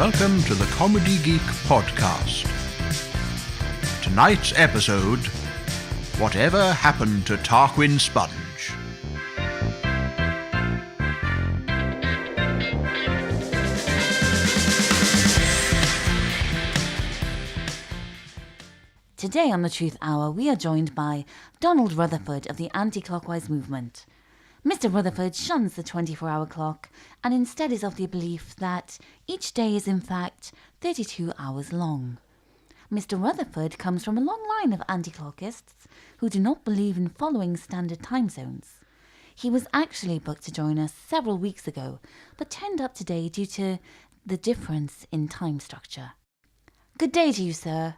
Welcome to the Comedy Geek podcast. Tonight's episode, Whatever Happened to Tarquin Sponge? Today on the Truth Hour, we are joined by Donald Rutherford of the anti-clockwise movement. Mr. Rutherford shuns the 24-hour clock and instead is of the belief that each day is in fact 32 hours long. Mr. Rutherford comes from a long line of anti-clockists who do not believe in following standard time zones. He was actually booked to join us several weeks ago, but turned up today due to the difference in time structure. Good day to you, sir.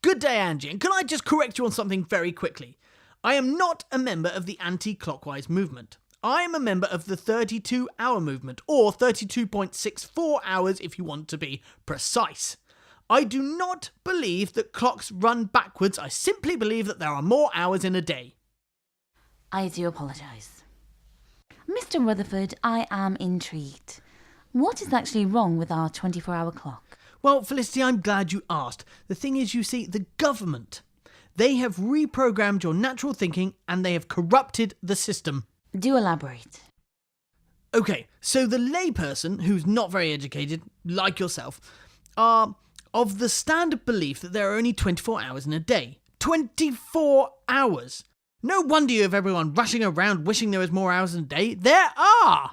Good day, Angie, and can I just correct you on something very quickly? I am not a member of the anti-clockwise movement. I am a member of the 32-hour movement, or 32.64 hours if you want to be precise. I do not believe that clocks run backwards. I simply believe that there are more hours in a day. I do apologise. Mr. Rutherford, I am intrigued. What is actually wrong with our 24-hour clock? Well, Felicity, I'm glad you asked. The thing is, you see, the government, they have reprogrammed your natural thinking and they have corrupted the system. Do elaborate. Okay, so the layperson, who's not very educated, like yourself, are of the standard belief that there are only 24 hours in a day. 24 hours! No wonder you have everyone rushing around wishing there was more hours in a day. There are!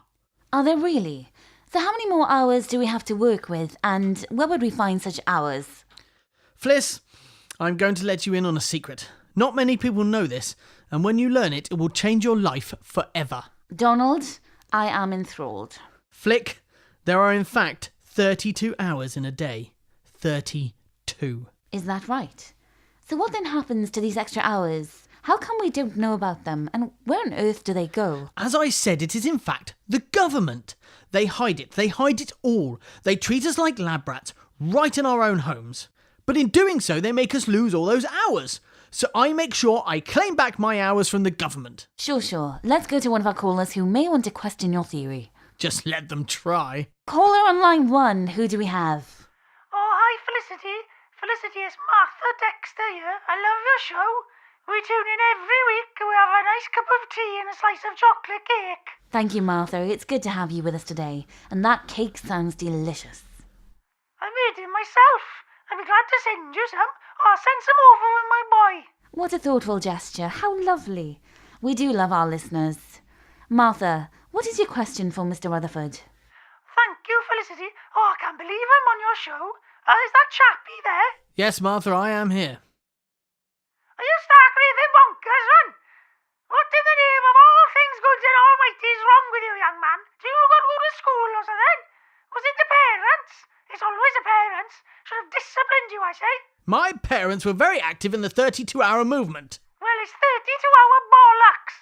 Are there really? So how many more hours do we have to work with, and where would we find such hours? Fliss, I'm going to let you in on a secret. Not many people know this, and when you learn it, it will change your life forever. Donald, I am enthralled. Flick, there are in fact 32 hours in a day. 32. Is that right? So what then happens to these extra hours? How come we don't know about them, and where on earth do they go? As I said, it is in fact the government. They hide it. They hide it all. They treat us like lab rats, right in our own homes. But in doing so, they make us lose all those hours. So I make sure I claim back my hours from the government. Sure. Let's go to one of our callers who may want to question your theory. Just let them try. Caller on line 1, who do we have? Oh, hi, Felicity. Felicity, it's Martha Dexter here. I love your show. We tune in every week and we have a nice cup of tea and a slice of chocolate cake. Thank you, Martha. It's good to have you with us today. And that cake sounds delicious. I made it myself. I'd be glad to send you some. I'll send some over with my boy. What a thoughtful gesture. How lovely. We do love our listeners. Martha, what is your question for Mr. Rutherford? Thank you, Felicity. Oh, I can't believe I'm on your show. Is that chappy there? Yes, Martha, I am here. Are you stark raving bonkers, man? What in the name of all things good and almighty is wrong with you, young man? Do you got to go to school or something? Was it the parents? It's always the parents. Should have disciplined you, I say. My parents were very active in the 32-hour movement. Well, it's 32-hour bollocks.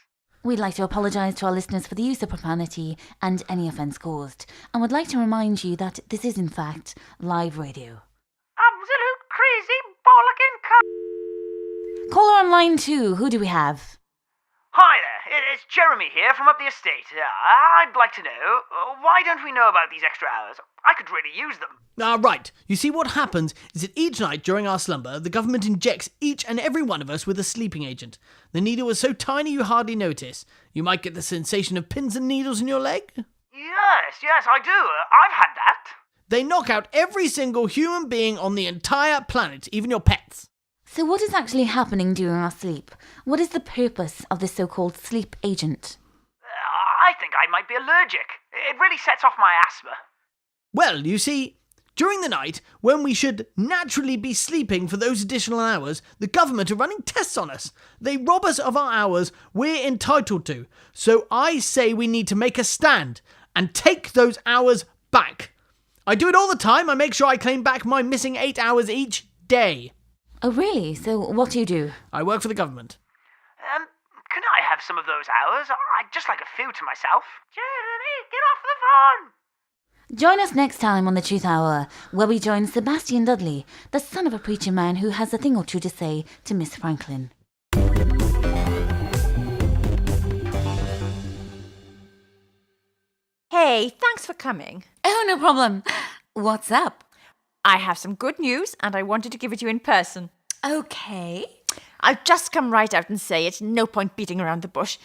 We'd like to apologise to our listeners for the use of profanity and any offence caused, and would like to remind you that this is in fact live radio. Absolute crazy bollocking Caller on line 2, who do we have? Hi there, it's Jeremy here from up the estate. I'd like to know, why don't we know about these extra hours? I could really use them. Right. You see, what happens is that each night during our slumber, the government injects each and every one of us with a sleeping agent. The needle is so tiny you hardly notice. You might get the sensation of pins and needles in your leg. Yes, I do. I've had that. They knock out every single human being on the entire planet, even your pets. So what is actually happening during our sleep? What is the purpose of this so-called sleep agent? I think I might be allergic. It really sets off my asthma. Well, you see, during the night, when we should naturally be sleeping for those additional hours, the government are running tests on us. They rob us of our hours we're entitled to. So I say we need to make a stand and take those hours back. I do it all the time. I make sure I claim back my missing 8 hours each day. Oh really? So what do? I work for the government. Can I have some of those hours? I'd just like a few to myself. Jeremy, get off the phone. Join us next time on the Truth Hour, where we join Sebastian Dudley, the son of a preacher man who has a thing or two to say to Miss Franklin. Hey, thanks for coming. Oh, no problem. What's up? I have some good news and I wanted to give it to you in person. Okay. I'll just come right out and say it. No point beating around the bush.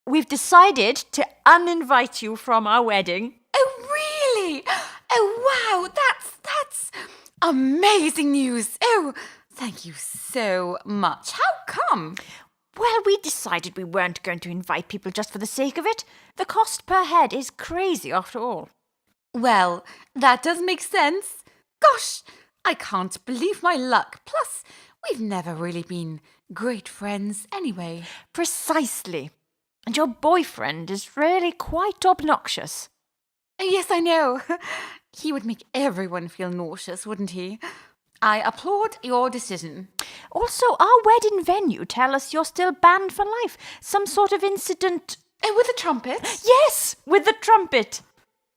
We've decided to uninvite you from our wedding. Oh, really? Oh, wow, that's amazing news. Oh, thank you so much. How come? Well, we decided we weren't going to invite people just for the sake of it. The cost per head is crazy after all. Well, that does make sense. Gosh, I can't believe my luck. Plus, we've never really been great friends anyway. Precisely. And your boyfriend is really quite obnoxious. Yes, I know. He would make everyone feel nauseous, wouldn't he? I applaud your decision. Also, our wedding venue tell us you're still banned for life. Some sort of incident. With a trumpet? Yes, with the trumpet.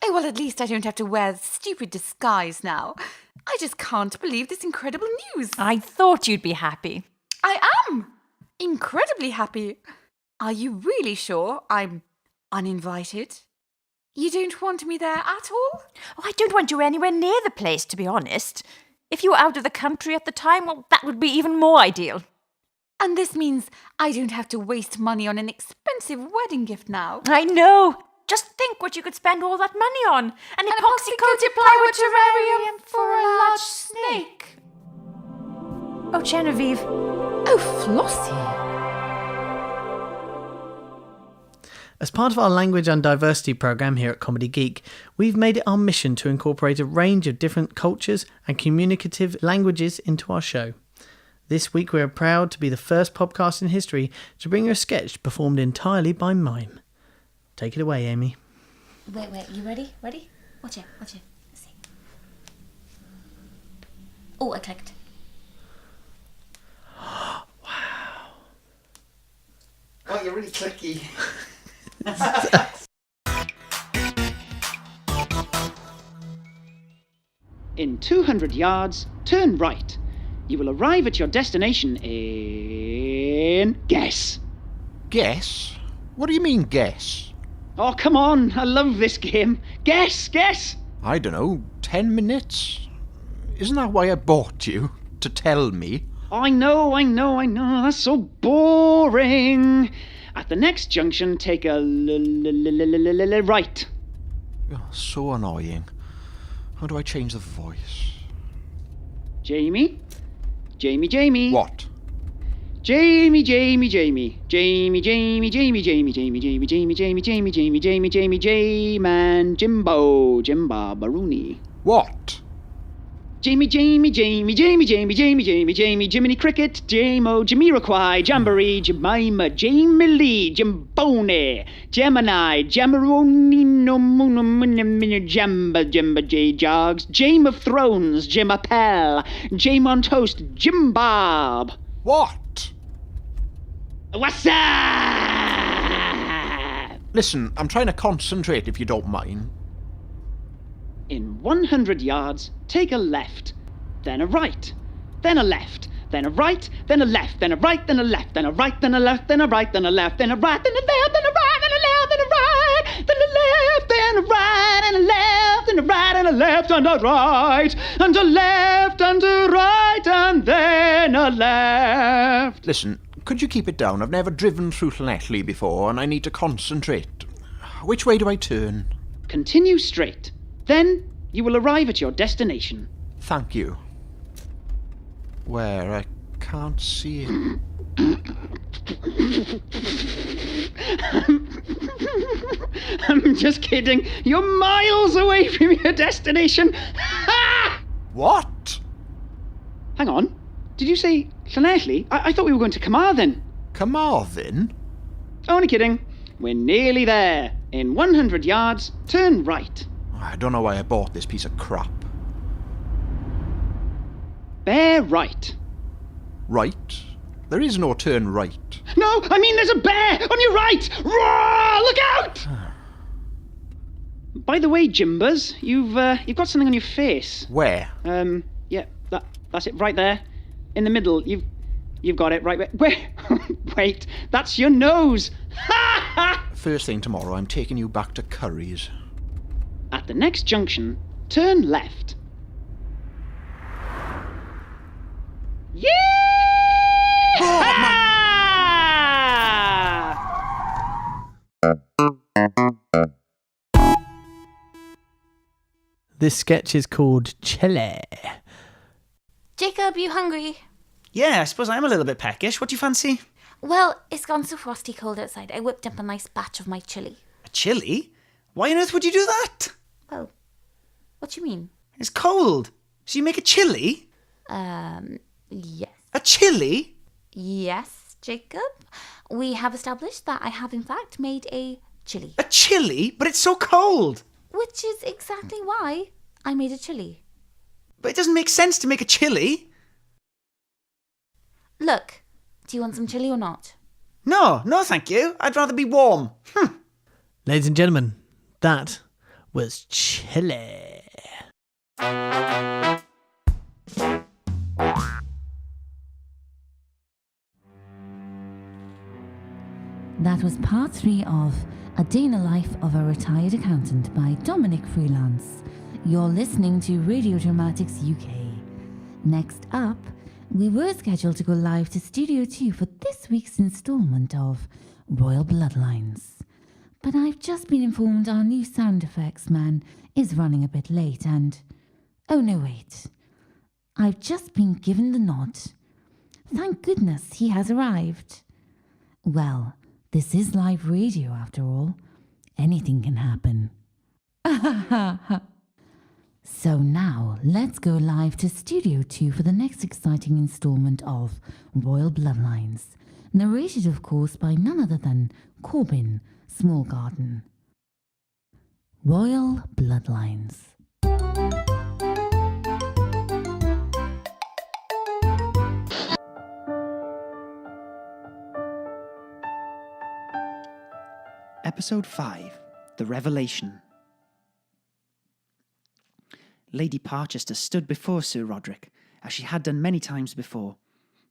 Oh, well, at least I don't have to wear stupid disguise now. I just can't believe this incredible news. I thought you'd be happy. I am incredibly happy. Are you really sure I'm uninvited? You don't want me there at all? Oh, I don't want you anywhere near the place, to be honest. If you were out of the country at the time, well, that would be even more ideal. And this means I don't have to waste money on an expensive wedding gift now. I know. Just think what you could spend all that money on. An epoxy-coated plywood terrarium for a large snake. Oh, Genevieve. Oh, Flossy. As part of our language and diversity program here at Comedy Geek, we've made it our mission to incorporate a range of different cultures and communicative languages into our show. This week we are proud to be the first podcast in history to bring you a sketch performed entirely by mime. Take it away, Amy. Wait, you ready? Ready? Watch it. Let's see. Oh, I clicked. Wow. Oh, you're really clicky. In 200 yards, turn right. You will arrive at your destination in... Guess. Guess? What do you mean, guess? Oh, come on. I love this game. Guess. I don't know, 10 minutes? Isn't that why I bought you? To tell me? I know. That's so boring. At the next junction, take a right. Oh, so annoying. How do I change the voice? Jamie. What? Jamie, J-man Jimbo, Jimba Baruni. What? Jamie, Jiminy Cricket, Jamo, Jamiroquai, Jamboree, Jemima, Jamie Lee, Jimbone, Gemini, Jamaroni, no Jamba, J Jogs, Jame of Thrones, Jim Appel, Jame on Toast, Jim Bob. What? What's up? Listen, I'm trying to concentrate if you don't mind. In 100 yards, take a left, then a right, then a left, then a right, then a left, then a right, then a left, then a right, then a left, then a right, then a left, then a right, then a left, then a right, then a left, then a right, then a left, then a right, and a left, and a right, and a left, and a right, and a left, and a right, and then a left. Listen, could you keep it down? I've never driven through Llanelli before, and I need to concentrate. Which way do I turn? Continue straight. Then you will arrive at your destination. Thank you. Where? I can't see it. I'm just kidding. You're miles away from your destination. What? Hang on. Did you say Llanelli? I thought we were going to Carmarthen. Carmarthen? Only kidding. We're nearly there. In 100 yards, turn right. I don't know why I bought this piece of crap. Bear right. Right? There is no turn right. No, I mean there's a bear on your right. Roar! Look out! By the way, Jimbers, you've got something on your face. Where? Yeah, that's it, right there, in the middle. You've got it right. Where? Wait, that's your nose. Ha ha! First thing tomorrow, I'm taking you back to Curry's. At the next junction, turn left. This sketch is called Chili. Jacob, you hungry? Yeah, I suppose I am a little bit peckish. What do you fancy? Well, it's gone so frosty cold outside. I whipped up a nice batch of my chili. A chili? Why on earth would you do that? Well, what do you mean? It's cold. So you make a chili? Yes. A chili? Yes, Jacob. We have established that I have in fact made a chili. A chili? But it's so cold. Which is exactly why I made a chili. But it doesn't make sense to make a chili. Look, do you want some chili or not? No, thank you. I'd rather be warm. Ladies and gentlemen, that was Chili. That was part 3 of A Day in the Life of a Retired Accountant by Dominic Freelance. You're listening to Radio Dramatics UK. Next up, we were scheduled to go live to Studio 2 for this week's instalment of Royal Bloodlines. But I've just been informed our new sound effects man is running a bit late and... Oh no, wait. I've just been given the nod. Thank goodness he has arrived. Well, this is live radio after all. Anything can happen. So now, let's go live to Studio 2 for the next exciting instalment of Royal Bloodlines. Narrated, of course, by none other than Corbin Smallgarden. Royal Bloodlines. Episode 5, The Revelation. Lady Parchester stood before Sir Roderick, as she had done many times before,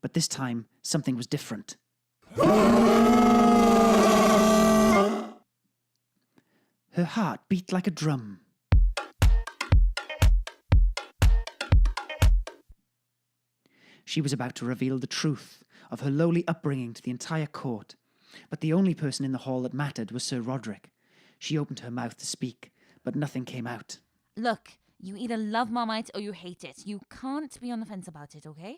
but this time something was different. Her heart beat like a drum. She was about to reveal the truth of her lowly upbringing to the entire court, but the only person in the hall that mattered was Sir Roderick. She opened her mouth to speak, but nothing came out. Look, you either love Marmite or you hate it. You can't be on the fence about it, okay?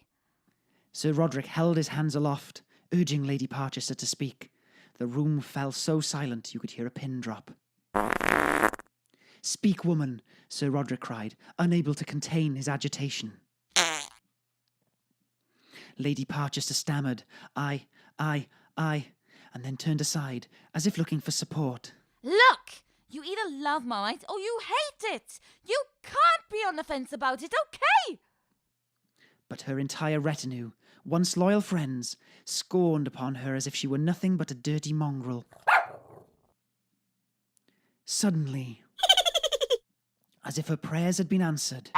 Sir Roderick held his hands aloft, urging Lady Parchester to speak. The room fell so silent you could hear a pin drop. "Speak, woman," Sir Roderick cried, unable to contain his agitation. Lady Parchester stammered, I, and then turned aside, as if looking for support. Look! You either love Marmite or you hate it! You can't be on the fence about it, okay? But her entire retinue, once loyal friends, scorned upon her as if she were nothing but a dirty mongrel. Suddenly, as if her prayers had been answered,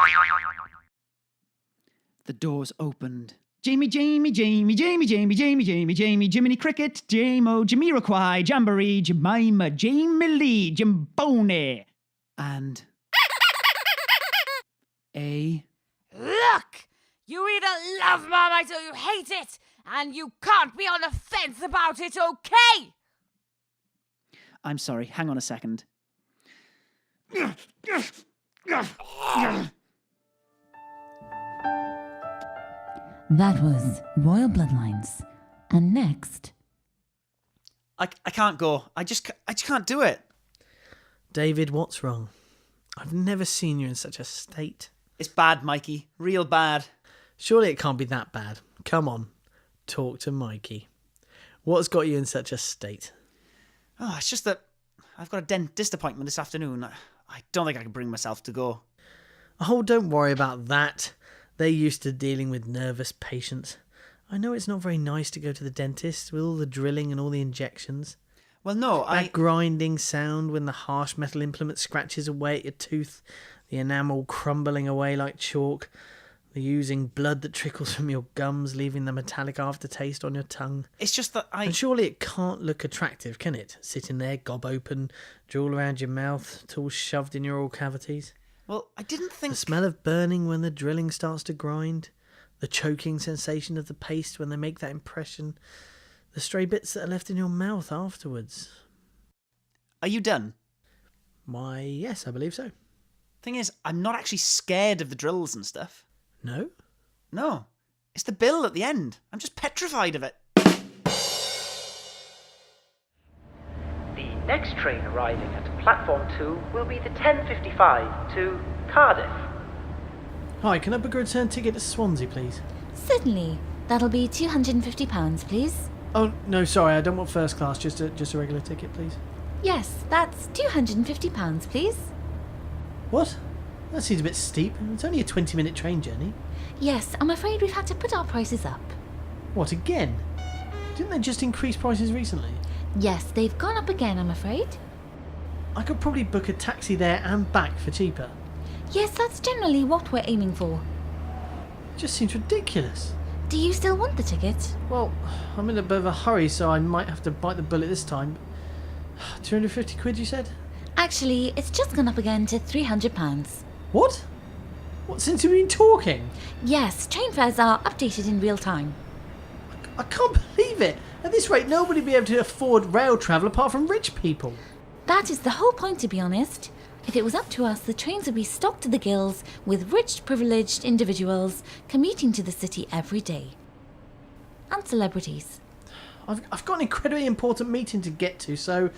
the doors opened. Jamie, Jamie, Jamie, Jamie, Jamie, Jamie, Jamie, Jamie, Jiminy Cricket, Jamo, Jamiroquai, Jamboree, Jemima, Jamie Lee, Jimbone, and a... Look! You either love Marmite or you hate it! And you can't be on the fence about it, okay? I'm sorry, hang on a second. That was Royal Bloodlines. And next... I can't go. I just can't do it. David, what's wrong? I've never seen you in such a state. It's bad, Mikey. Real bad. Surely it can't be that bad. Come on, talk to Mikey. What's got you in such a state? Oh, it's just that I've got a dentist appointment this afternoon. I don't think I can bring myself to go. Oh, don't worry about that. They're used to dealing with nervous patients. I know it's not very nice to go to the dentist with all the drilling and all the injections. Well, no, That grinding sound when the harsh metal implement scratches away at your tooth, the enamel crumbling away like chalk, the oozing blood that trickles from your gums, leaving the metallic aftertaste on your tongue. It's just that And surely it can't look attractive, can it? Sitting there, gob open, drool around your mouth, it's all shoved in your oral cavities. Well, I didn't think... The smell of burning when the drilling starts to grind, the choking sensation of the paste when they make that impression, the stray bits that are left in your mouth afterwards. Are you done? Why, yes, I believe so. Thing is, I'm not actually scared of the drills and stuff. No? No. It's the bill at the end. I'm just petrified of it. The next train arriving at platform 2 will be the 10:55 to Cardiff. Hi, can I book a return ticket to Swansea, please? Certainly. That'll be £250, please. Oh, no, sorry, I don't want first class, just a regular ticket, please. Yes, that's £250, please. What? That seems a bit steep. It's only a 20-minute train journey. Yes, I'm afraid we've had to put our prices up. What, again? Didn't they just increase prices recently? Yes, they've gone up again, I'm afraid. I could probably book a taxi there and back for cheaper. Yes, that's generally what we're aiming for. It just seems ridiculous. Do you still want the ticket? Well, I'm in a bit of a hurry, so I might have to bite the bullet this time. 250 quid, you said? Actually, it's just gone up again to £300. What? What, since we've been talking? Yes, train fares are updated in real time. I can't believe it. At this rate, nobody will be able to afford rail travel apart from rich people. That is the whole point, to be honest. If it was up to us, the trains would be stocked to the gills with rich, privileged individuals commuting to the city every day. And celebrities. I've got an incredibly important meeting to get to, so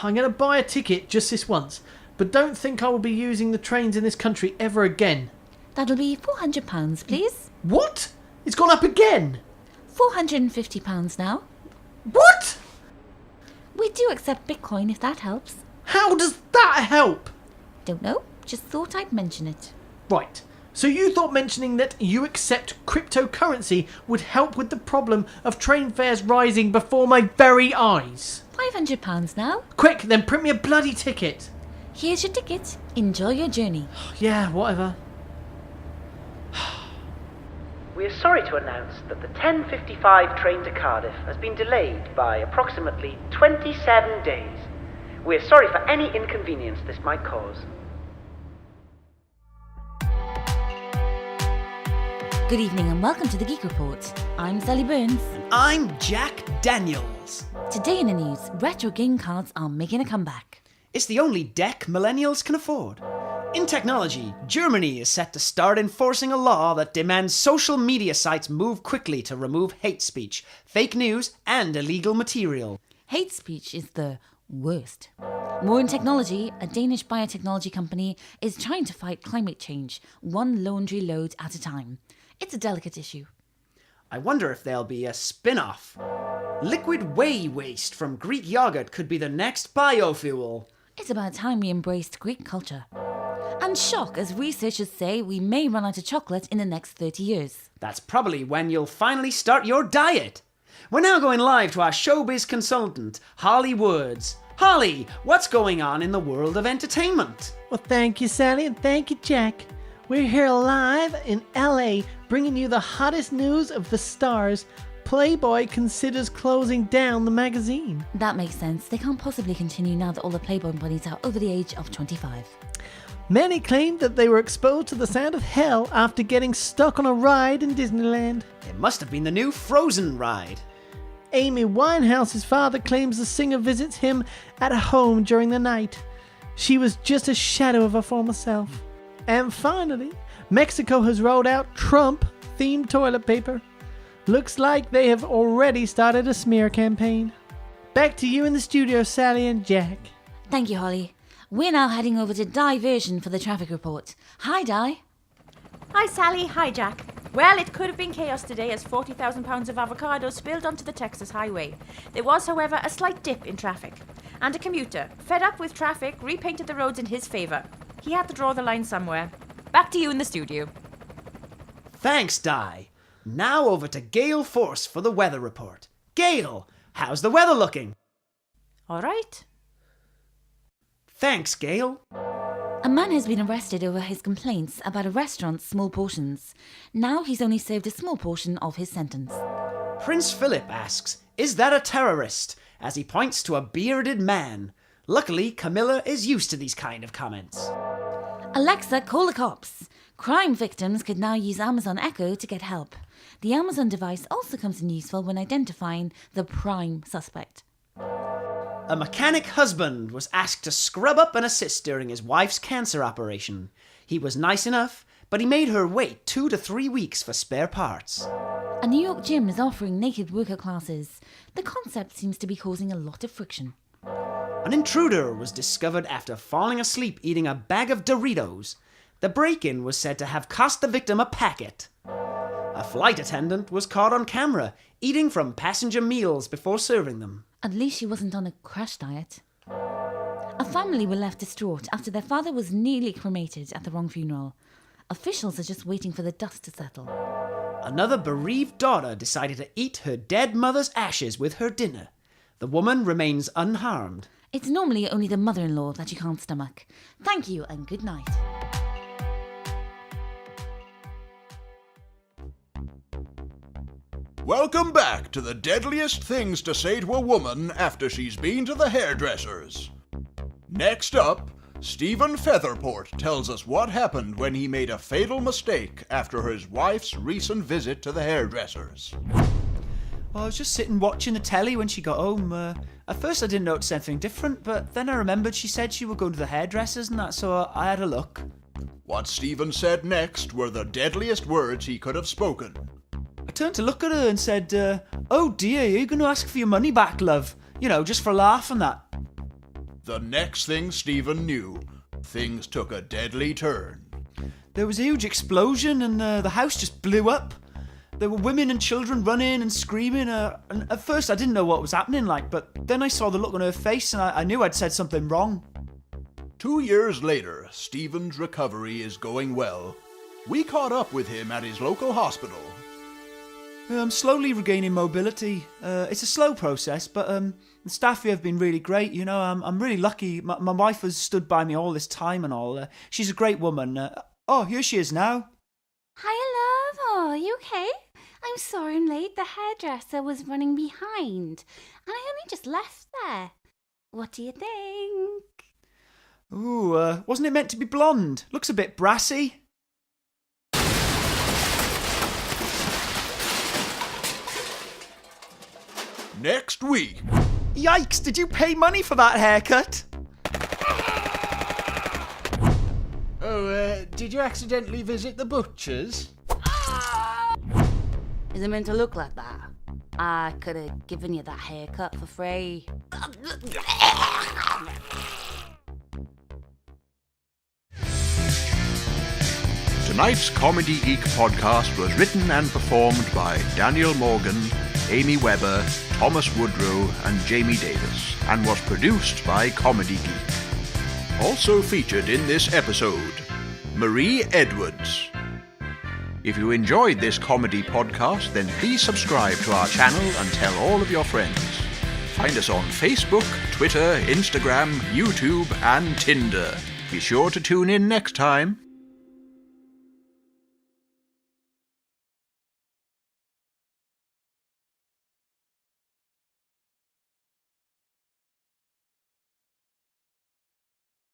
I'm going to buy a ticket just this once. But don't think I will be using the trains in this country ever again. That'll be £400, please. What? It's gone up again? £450 now. What? We do accept Bitcoin if that helps. How does that help? Don't know, just thought I'd mention it. Right. So you thought mentioning that you accept cryptocurrency would help with the problem of train fares rising before my very eyes? £500 now. Quick, then print me a bloody ticket. Here's your ticket. Enjoy your journey. Yeah, whatever. We are sorry to announce that the 10:55 train to Cardiff has been delayed by approximately 27 days. We are sorry for any inconvenience this might cause. Good evening and welcome to the Geek Report. I'm Sally Burns. I'm Jack Daniels. Today in the news, retro game cards are making a comeback. It's the only deck millennials can afford. In technology, Germany is set to start enforcing a law that demands social media sites move quickly to remove hate speech, fake news, and illegal material. Hate speech is the worst. More in technology, a Danish biotechnology company is trying to fight climate change, one laundry load at a time. It's a delicate issue. I wonder if there'll be a spin-off. Liquid whey waste from Greek yogurt could be the next biofuel. It's about time we embraced Greek culture. And shock as researchers say we may run out of chocolate in the next 30 years. That's probably when you'll finally start your diet. We're now going live to our showbiz consultant, Holly Woods. Holly, what's going on in the world of entertainment? Well, thank you, Sally, and thank you, Jack. We're here live in LA, bringing you the hottest news of the stars. Playboy considers closing down the magazine. That makes sense. They can't possibly continue now that all the Playboy bunnies are over the age of 25. Many claimed that they were exposed to the sound of hell after getting stuck on a ride in Disneyland. It must have been the new Frozen ride. Amy Winehouse's father claims the singer visits him at home during the night. She was just a shadow of her former self. And finally, Mexico has rolled out Trump-themed toilet paper. Looks like they have already started a smear campaign. Back to you in the studio, Sally and Jack. Thank you, Holly. We're now heading over to Diversion for the traffic report. Hi, Di. Hi, Sally. Hi, Jack. Well, it could have been chaos today as 40,000 pounds of avocado spilled onto the Texas highway. There was, however, a slight dip in traffic. And a commuter, fed up with traffic, repainted the roads in his favour. He had to draw the line somewhere. Back to you in the studio. Thanks, Di. Now over to Gail Force for the weather report. Gail, how's the weather looking? All right. Thanks, Gail. A man has been arrested over his complaints about a restaurant's small portions. Now he's only served a small portion of his sentence. Prince Philip asks, is that a terrorist? As he points to a bearded man. Luckily, Camilla is used to these kind of comments. Alexa, call the cops. Crime victims could now use Amazon Echo to get help. The Amazon device also comes in useful when identifying the prime suspect. A mechanic husband was asked to scrub up and assist during his wife's cancer operation. He was nice enough, but he made her wait 2 to 3 weeks for spare parts. A New York gym is offering naked worker classes. The concept seems to be causing a lot of friction. An intruder was discovered after falling asleep eating a bag of Doritos. The break-in was said to have cost the victim a packet. A flight attendant was caught on camera eating from passenger meals before serving them. At least she wasn't on a crash diet. A family were left distraught after their father was nearly cremated at the wrong funeral. Officials are just waiting for the dust to settle. Another bereaved daughter decided to eat her dead mother's ashes with her dinner. The woman remains unharmed. It's normally only the mother-in-law that you can't stomach. Thank you and good night. Welcome back to the deadliest things to say to a woman after she's been to the hairdresser's. Next up, Stephen Featherport tells us what happened when he made a fatal mistake after his wife's recent visit to the hairdresser's. Well, I was just sitting watching the telly when she got home. At first I didn't notice anything different, but then I remembered she said she would go to the hairdressers and that, so I had a look. What Stephen said next were the deadliest words he could have spoken. I turned to look at her and said, "Oh dear, you're going to ask for your money back, love? You know, just for a laugh and that." The next thing Stephen knew, things took a deadly turn. There was a huge explosion and the house just blew up. There were women and children running and screaming. And at first I didn't know what was happening, but then I saw the look on her face and I knew I'd said something wrong. 2 years later, Stephen's recovery is going well. We caught up with him at his local hospital. I'm slowly regaining mobility. It's a slow process, but the staff here have been really great. You know, I'm really lucky. My wife has stood by me all this time and all. She's a great woman. Oh, here she is now. Hi, love. Oh, are you okay? I'm sorry I'm late. The hairdresser was running behind, and I only just left there. What do you think? Ooh, wasn't it meant to be blonde? Looks a bit brassy. Next week. Yikes, did you pay money for that haircut? Oh, did you accidentally visit the butcher's? Is it meant to look like that? I could have given you that haircut for free. Tonight's Comedy Geek podcast was written and performed by Daniel Morgan, Amy Webber, Thomas Woodrow and Jamie Davis, and was produced by Comedy Geek. Also featured in this episode, Marie Edwards. If you enjoyed this comedy podcast, then please subscribe to our channel and tell all of your friends. Find us on Facebook, Twitter, Instagram, YouTube and Tinder. Be sure to tune in next time.